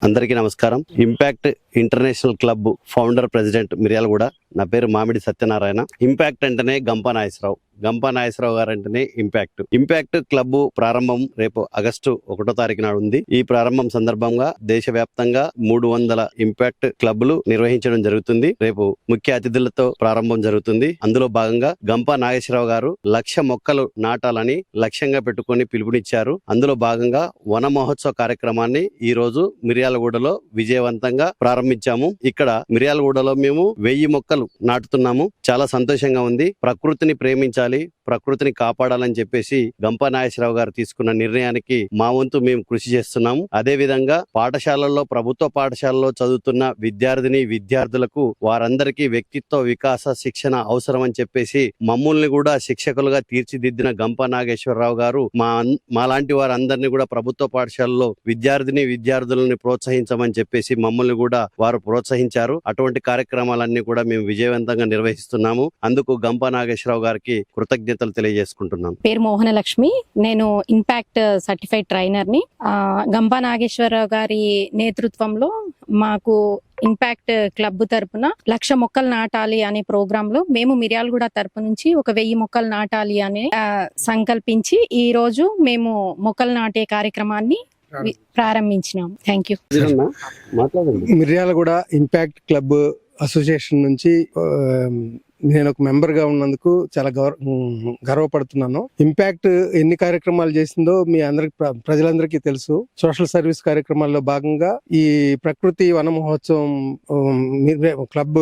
అందరికీ నమస్కారం. Impact international club founder president Miryalaguda. నా పేరు మామిడి సత్యనారాయణ. ఇంపాక్ట్ అంటేనే గంపా నాగేశ్వరరావు గారు అంటేనే ఇంపాక్ట్ క్లబ్ ప్రారంభం రేపు ఆగస్టు 1వ తారీఖు నాడు ఉంది. ఈ ప్రారంభం సందర్భంగా దేశవ్యాప్తంగా 300 ఇంపాక్ట్ క్లబ్లు నిర్వహించడం జరుగుతుంది. రేపు ముఖ్య అతిథులతో ప్రారంభం జరుగుతుంది. అందులో భాగంగా గంపా నాగేశ్వరరావు గారు 1,00,000 మొక్కలు నాటాలని లక్ష్యంగా పెట్టుకుని పిలుపునిచ్చారు. అందులో భాగంగా వన మహోత్సవ కార్యక్రమాన్ని ఈ రోజు మిర్యాలగూడలో విజయవంతంగా ప్రారంభించాము. ఇక్కడ మిర్యాలగూడలో మేము 1000 మొక్కలు నాటుతున్నాము. చాలా సంతోషంగా ఉంది. ప్రకృతిని ప్రేమించాలి, ప్రకృతిని కాపాడాలని చెప్పేసి గంపా నాగేశ్వరరావు గారు తీసుకున్న నిర్ణయానికి మా వంతు మేము కృషి చేస్తున్నాము. అదే విధంగా పాఠశాలల్లో, ప్రభుత్వ పాఠశాలలో చదువుతున్న విద్యార్థులకు వారందరికీ వ్యక్తిత్వ వికాస శిక్షణ అవసరం అని చెప్పేసి మమ్మల్ని కూడా శిక్షకులుగా తీర్చిదిద్దిన గంపా నాగేశ్వరరావు గారు మాలాంటి వారందరినీ కూడా ప్రభుత్వ పాఠశాలలో విద్యార్థులని ప్రోత్సహించమని చెప్పేసి మమ్మల్ని కూడా వారు ప్రోత్సహించారు. అటువంటి కార్యక్రమాలన్నీ కూడా మేము విజయవంతంగా నిర్వహిస్తున్నాము. అందుకు గంపా నాగేశ్వరరావు గారికి కృతజ్ఞతలు తెలియజేసుకుంటున్నాను. పేరు మోహనలక్ష్మి. నేను ఇంపాక్ట్ సర్టిఫైడ్ ట్రైనర్ ని. గంపా నాగేశ్వరరావు గారి నేతృత్వంలో మాకు ఇంపాక్ట్ క్లబ్ తరపున 1,00,000 మొక్కలు నాటాలి అనే ప్రోగ్రామ్ లో మేము మిర్యాలగూడ తరపు నుంచి ఒక 1000 మొక్కలు నాటాలి అని సంకల్పించి ఈ రోజు మేము మొక్కలు నాటే కార్యక్రమాన్ని ప్రారంభించినాం. Thank you. Miryalaguda impact club association నుంచి నేను ఒక మెంబర్ గా ఉన్నందుకు చాలా గర్వపడుతున్నాను. ఇంపాక్ట్ ఎన్ని కార్యక్రమాలు చేసిందో మీ అందరికి, ప్రజలందరికీ తెలుసు. సోషల్ సర్వీస్ కార్యక్రమాల్లో భాగంగా ఈ ప్రకృతి వన మహోత్సవం క్లబ్,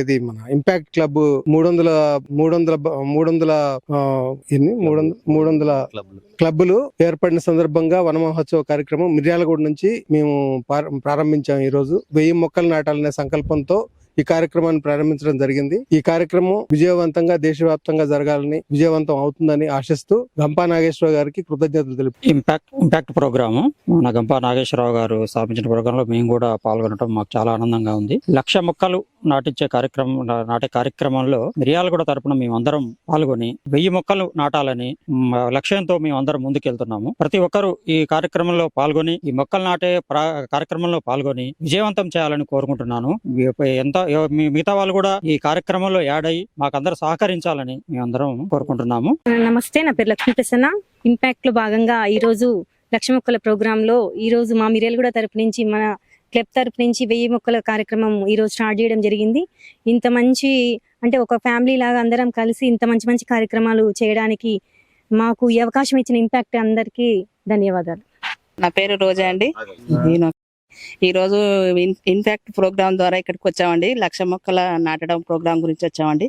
ఇది మన ఇంపాక్ట్ క్లబ్ 300 క్లబ్లు ఏర్పడిన సందర్భంగా వన మహోత్సవ కార్యక్రమం మిర్యాలగూడ నుంచి మేము ప్రారంభించాము. ఈ రోజు 1000 మొక్కలు నాటాలనే సంకల్పంతో ఈ కార్యక్రమాన్ని ప్రారంభించడం జరిగింది. ఈ కార్యక్రమం విజయవంతంగా దేశవ్యాప్తంగా జరగాలని, విజయవంతం అవుతుందని ఆశిస్తూ గంపా నాగేశ్వరరావు గారికి కృతజ్ఞతలు తెలుపు. ఇంపాక్ట్ ప్రోగ్రాము మన గంపా నాగేశ్వరరావు గారు స్థాపించిన ప్రోగ్రామ్ లో మేము కూడా పాల్గొనడం మాకు చాలా ఆనందంగా ఉంది. 1,00,000 మొక్కలు నాటే కార్యక్రమంలో మిర్యాలగూడ తరపున మేమందరం పాల్గొని 1000 మొక్కలు నాటాలని లక్ష్యంతో మేమందరం ముందుకెళ్తున్నాము. ప్రతి ఒక్కరూ ఈ కార్యక్రమంలో పాల్గొని, ఈ మొక్కలు నాటే కార్యక్రమంలో పాల్గొని విజయవంతం చేయాలని కోరుకుంటున్నాను. మిగతా వాళ్ళు కూడా ఈ కార్యక్రమంలో యాడ్ అయ్యి మాకందరూ సహకరించాలని మేమందరం కోరుకుంటున్నాము. నమస్తే, నా పేరు లక్ష్మీ ప్రసన్న. ఇంపాక్ట్ లో భాగంగా ఈ రోజు 1,00,000 మొక్కల ప్రోగ్రామ్ లో ఈ రోజు మా మిర్యాలగూడ తరపు నుంచి, మన క్లబ్ తరపు నుంచి 1000 మొక్కల కార్యక్రమం ఈ రోజు స్టార్ట్ చేయడం జరిగింది. ఇంత మంచి, అంటే ఒక ఫ్యామిలీ లాగా అందరం కలిసి ఇంత మంచి కార్యక్రమాలు చేయడానికి మాకు ఈ అవకాశం ఇచ్చిన ఇంపాక్ట్ అందరికీ ధన్యవాదాలు. నా పేరు రోజా అండి. ఈ రోజు ఇంపాక్ట్ ప్రోగ్రామ్ ద్వారా ఇక్కడికి వచ్చామండి. 1,00,000 మొక్కల నాటడం ప్రోగ్రామ్ గురించి వచ్చామండి.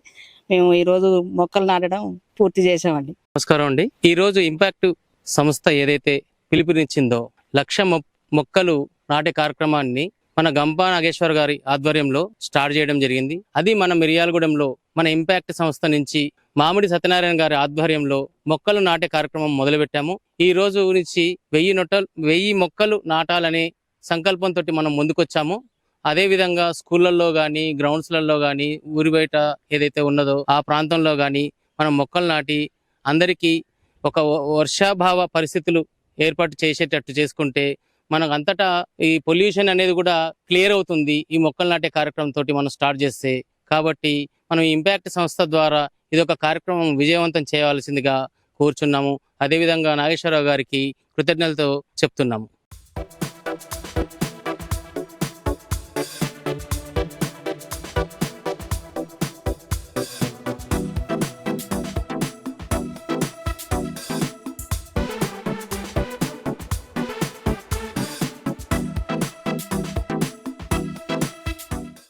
మేము ఈ రోజు మొక్కలు నాటడం పూర్తి చేసామండి. నమస్కారం అండి. ఈ రోజు ఇంపాక్ట్ సంస్థ ఏదైతే పిలుపునిచ్చిందో 1,00,000 మొక్కలు నాటే కార్యక్రమాన్ని మన గంపా నాగేశ్వర్ గారి ఆధ్వర్యంలో స్టార్ట్ చేయడం జరిగింది. అది మన మిర్యాలగూడెంలో మన ఇంపాక్ట్ సంస్థ నుంచి మామిడి సత్యనారాయణ గారి ఆధ్వర్యంలో మొక్కలు నాటే కార్యక్రమం మొదలుపెట్టాము. ఈ రోజు నుంచి 1000 మొక్కలు నాటాలనే సంకల్పంతో మనం ముందుకొచ్చాము. అదే విధంగా స్కూళ్ళల్లో కానీ, గ్రౌండ్స్లలో కానీ, ఊరి బయట ఏదైతే ఉన్నదో ఆ ప్రాంతంలో కానీ మనం మొక్కలు నాటి అందరికీ ఒక వర్షాభావ పరిస్థితులు ఏర్పాటు చేసేటట్టు చేసుకుంటే మనకు అంతటా ఈ పొల్యూషన్ అనేది కూడా క్లియర్ అవుతుంది ఈ మొక్కలు నాటే కార్యక్రమం తోటి మనం స్టార్ట్ చేస్తే. కాబట్టి మనం ఇంపాక్ట్ సంస్థ ద్వారా ఇదొక కార్యక్రమం విజయవంతం చేయవలసిందిగా కోరుచున్నాము. అదేవిధంగా నాగేశ్వరరావు గారికి కృతజ్ఞతలతో చెప్తున్నాము.